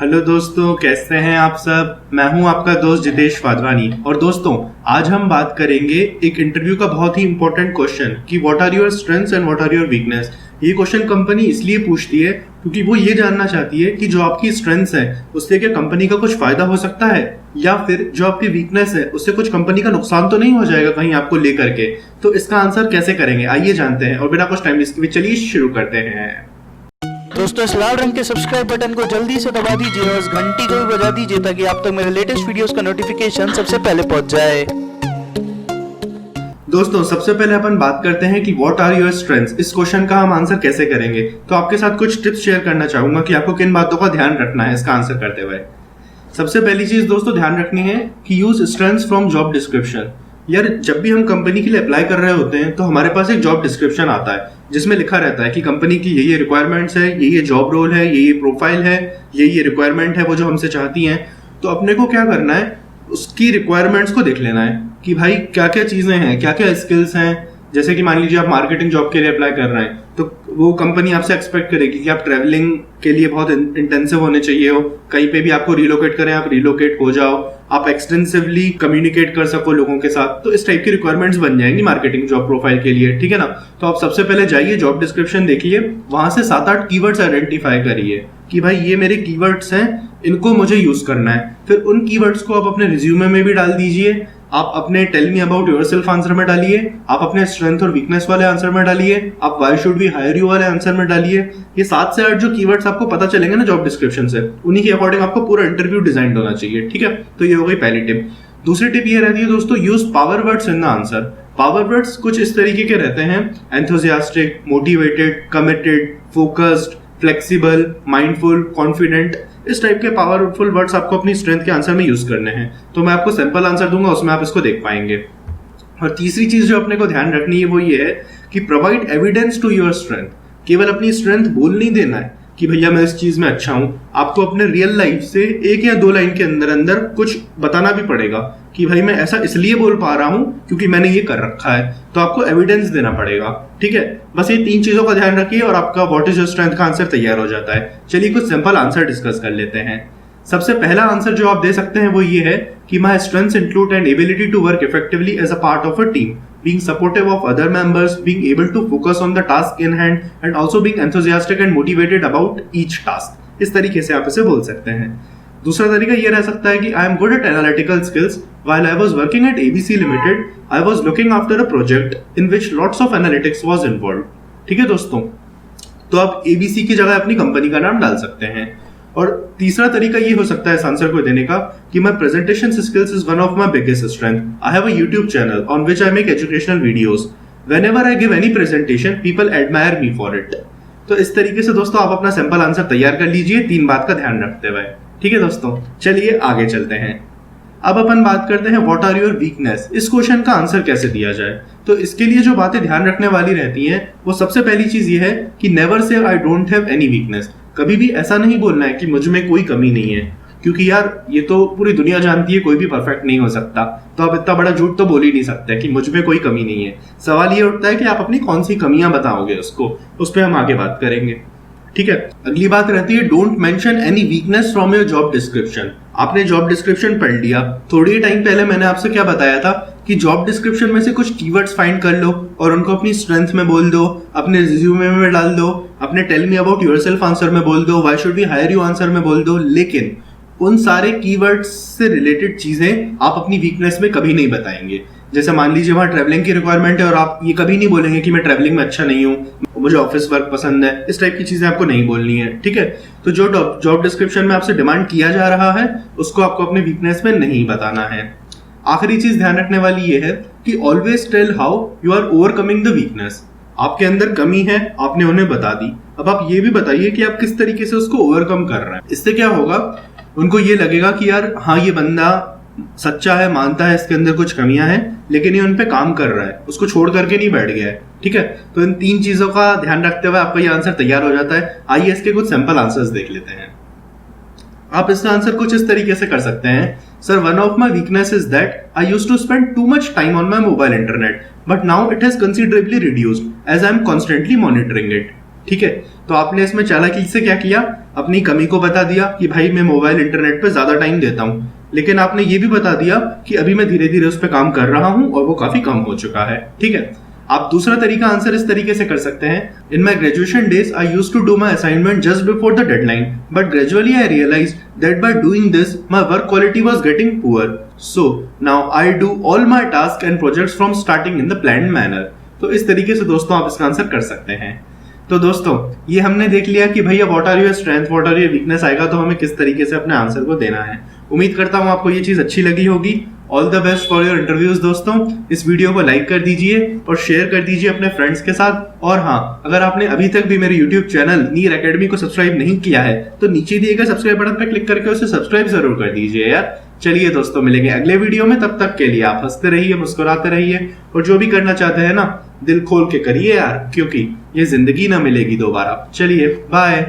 Hello दोस्तों, कैसे हैं आप सब। मैं हूं आपका दोस्त जितेश वाधवानी। और दोस्तों, आज हम बात करेंगे एक इंटरव्यू का बहुत ही इंपॉर्टेंट क्वेश्चन कि what are your strengths and what are your weakness. ये क्वेश्चन कंपनी इसलिए पूछती है क्योंकि वो ये जानना चाहती है कि जो आपकी स्ट्रेंथ्स है उससे क्या कंपनी का कुछ फायदा हो सकता है, या फिर जो आपकी वीकनेस है उससे कुछ कंपनी का नुकसान तो नहीं हो जाएगा कहीं आपको लेकर के। तो इसका आंसर कैसे करेंगे, आइए जानते हैं। और बिना कुछ टाइम वेस्ट किए चलिए शुरू करते हैं। दोस्तों, इस लाल रंग के सब्सक्राइब बटन को जल्दी से दबा दीजिए और उस घंटी को भी बजा दीजिए ताकि आप तक मेरे लेटेस्ट वीडियोस का नोटिफिकेशन सबसे पहले पहुंच जाए। दोस्तों, सबसे पहले अपन बात करते हैं कि व्हाट आर योर स्ट्रेंथ्स। इस क्वेश्चन का हम आंसर कैसे करेंगे। तो आपके साथ कुछ टिप्स शेयर करना चाहूंगा कि आपको किन बातों का ध्यान रखना है इसका आंसर करते हुए। सबसे पहली चीज दोस्तों ध्यान रखनी है कि use strengths from job description. यार, जब भी हम कंपनी के लिए अप्लाई कर रहे होते हैं तो हमारे पास एक जॉब डिस्क्रिप्शन आता है जिसमें लिखा रहता है कि कंपनी की ये रिक्वायरमेंट्स है, ये जॉब रोल है, ये प्रोफाइल है, ये रिक्वायरमेंट है वो जो हमसे चाहती हैं। तो अपने को क्या करना है, उसकी रिक्वायरमेंट्स को देख लेना है कि भाई क्या क्या चीजें हैं, क्या क्या स्किल्स हैं। जैसे कि मान लीजिए आप मार्केटिंग जॉब के लिए अप्लाई कर रहे हैं तो वो कंपनी आपसे एक्सपेक्ट करेगी कि आप ट्रैवलिंग के लिए बहुत इंटेंसिव होने चाहिए हो, कहीं पे भी आपको रिलोकेट करें आप रिलोकेट हो जाओ, आप एक्सटेंसिवली कम्युनिकेट कर सको लोगों के साथ। तो इस टाइप की रिक्वायरमेंट्स बन जाएंगी मार्केटिंग जॉब प्रोफाइल के लिए, ठीक है ना। तो आप सबसे पहले जाइए जॉब डिस्क्रिप्शन देखिए, वहां से 7-8 कीवर्ड्स आइडेंटिफाई करिए कि भाई ये मेरे कीवर्ड्स हैं, इनको मुझे यूज करना है। फिर उन कीवर्ड्स को आप अपने रिज्यूमे में भी डाल दीजिए, आप अपने tell me about yourself answer में डालिए, आप अपने स्ट्रेंथ और वीकनेस वाले आंसर में डालिए, आप why should we hire you वाले आंसर में डालिए। ये 7 से 8 जो कीवर्ड्स आपको पता चलेंगे ना जॉब डिस्क्रिप्शन से, उन्हीं के अकॉर्डिंग आपको पूरा इंटरव्यू डिजाइन होना चाहिए, ठीक है। तो ये हो गई पहली टिप। दूसरी टिप ये रहती है दोस्तों, use power words in the answer. Power words कुछ इस तरीके के रहते हैं, enthusiastic, motivated, committed, focused, flexible, mindful, confident. इस टाइप के पावरफुल वर्ड्स आपको अपनी स्ट्रेंथ के आंसर में यूज करने हैं। तो मैं आपको सिंपल आंसर दूंगा, उसमें आप इसको देख पाएंगे। और तीसरी चीज जो अपने को ध्यान रखनी है वो ये है कि provide evidence to your strength. केवल अपनी स्ट्रेंथ बोल नहीं देना है कि भैया मैं इस चीज में अच्छा हूं, आपको अपने रियल लाइफ से 1 या 2 लाइन के अंदर अंदर कुछ बताना भी पड़ेगा कि भाई मैं ऐसा इसलिए बोल पा रहा हूं क्योंकि मैंने ये कर रखा है। तो आपको एविडेंस देना पड़ेगा, ठीक है। बस ये 3 चीजों का ध्यान रखिए और आपका व्हाट इज योर स्ट्रेंथ का आंसर तैयार हो जाता है। चलिए कुछ सिंपल आंसर डिस्कस कर लेते हैं। सबसे पहला आंसर जो आप दे सकते हैं वो ये है कि my strengths include an ability to work effectively as a part of a team, being supportive of other members, being able to focus on the task in hand, and also being enthusiastic and motivated about each task. इस तरीके से आप इसे बोल सकते हैं। दूसरा तरीका ये रह सकता है कि I am good at analytical skills. While I was working at ABC Limited, I was looking after a project in which lots of analytics was involved. ठीक है दोस्तों, तो आप ABC की जगह अपनी कंपनी का नाम डाल सकते हैं। और तीसरा तरीका ये हो सकता है इस आंसर को देने का कि my presentation skills is one of my biggest strength. I have a YouTube channel on which I make educational videos. Whenever I give any presentation people admire me for it. तो इस तरीके से दोस्तों आप अपना सिंपल आंसर तैयार कर लीजिए 3 बात का ध्यान रखते हुए, ठीक है दोस्तों। चलिए आगे चलते हैं। अब अपन बात करते हैं व्हाट आर योर वीकनेस। इस क्वेश्चन का आंसर कैसे दिया जाए। तो इसके लिए जो बातें ध्यान रखने वाली रहती हैं वो सबसे पहली चीज ये है कि never say I don't have any weakness. कभी भी ऐसा नहीं बोलना है कि मुझ में कोई कमी नहीं है, क्योंकि यार ये तो पूरी दुनिया जानती है कोई भी परफेक्ट नहीं हो सकता। तो आप इतना बड़ा झूठ तो बोल ही नहीं सकते कि मुझ में कोई कमी नहीं है। सवाल ये उठता है कि आप अपनी कौन सी कमियां बताओगे उसको, उस पर हम आगे बात करेंगे, ठीक है। अगली बात रहती है don't mention any weakness from your job description. आपने जॉब डिस्क्रिप्शन पढ़ लिया, थोड़ी टाइम पहले मैंने आपसे क्या बताया था कि जॉब डिस्क्रिप्शन में से कुछ कीवर्ड्स फाइंड कर लो और उनको अपनी स्ट्रेंथ में बोल दो, अपने रिज्यूमे में डाल दो, अपने tell me about yourself answer में बोल दो, why should we hire you answer में बोल दो। लेकिन उन सारे कीवर्ड्स से रिलेटेड चीजें आप अपनी वीकनेस में कभी नहीं बताएंगे। जैसे मान लीजिए वहां ट्रैवलिंग की रिक्वायरमेंट है और आप ये कभी नहीं बोलेंगे कि मैं ट्रैवलिंग में अच्छा नहीं हूँ, मुझे ऑफिस वर्क पसंद है। इस टाइप की चीजें आपको नहीं बोलनी है, ठीक है। तो जो जॉब डिस्क्रिप्शन में आपसे डिमांड किया जा रहा है उसको आपको अपने वीकनेस में नहीं बताना है। आखिरी चीज ध्यान रखने वाली ये है कि always tell how you are overcoming the weakness. आपके अंदर कमी है, आपने उन्हें बता दी, अब आप ये भी बताइए कि आप किस तरीके से उसको ओवरकम कर रहे हैं। इससे क्या होगा, उनको ये लगेगा कि यार हाँ ये बंदा सच्चा है, मानता है इसके अंदर कुछ कमियां हैं, लेकिन ये उन पे काम कर रहा है, उसको छोड़ करके नहीं बैठ गया है, ठीक है। तो इन 3 चीजों का ध्यान रखते हुए आपका ये आंसर तैयार हो जाता है। आइए इसके कुछ सिंपल आंसर्स देख लेते हैं। आप इसका आंसर कुछ इस तरीके से कर सकते हैं, sir one of my weakness is that I used to spend too much time on my mobile internet but now it has considerably reduced as I am constantly monitoring it. ठीक है, तो आपने इसमें चालाकी से क्या किया, अपनी कमी को बता दिया कि भाई मैं मोबाइल इंटरनेट पे ज्यादा टाइम देता हूँ, लेकिन आपने ये भी बता दिया कि अभी मैं धीरे धीरे उस पर काम कर रहा हूँ और वो काफी कम हो चुका है। ठीक है, आप दूसरा तरीका आंसर इस तरीके से कर सकते हैं, in my graduation days I used to do my assignment just before the deadline, but gradually I realise that by doing this my work quality was getting poor, so now I do all my task and projects from starting in the planned manner. तो इस तरीके से दोस्तों आप इसका answer कर सकते हैं। तो दोस्तों ये हमने देख लिया कि भैया what are your strength, what are your weakness आएगा तो हमें किस तरीके से अपने आंसर को देना है। उम्मीद करता हूं आपको ये चीज अच्छी लगी होगी। All the best for your interviews दोस्तों। इस वीडियो को लाइक कर दीजिए और शेयर कर दीजिए अपने फ्रेंड्स के साथ। और हाँ, अगर आपने अभी तक भी मेरे यूट्यूब चैनल नीर एकेडमी को सब्सक्राइब नहीं किया है तो नीचे दिए गए सब्सक्राइब बटन पर क्लिक करके उसे सब्सक्राइब जरूर कर दीजिए यार। चलिए दोस्तों मिलेंगे अगले वीडियो में, तब तक के लिए आप हंसते रहिए, मुस्कुराते रहिए और जो भी करना चाहते हैं ना दिल खोल के करिए यार, क्योंकि ये जिंदगी ना मिलेगी दोबारा। चलिए बाय।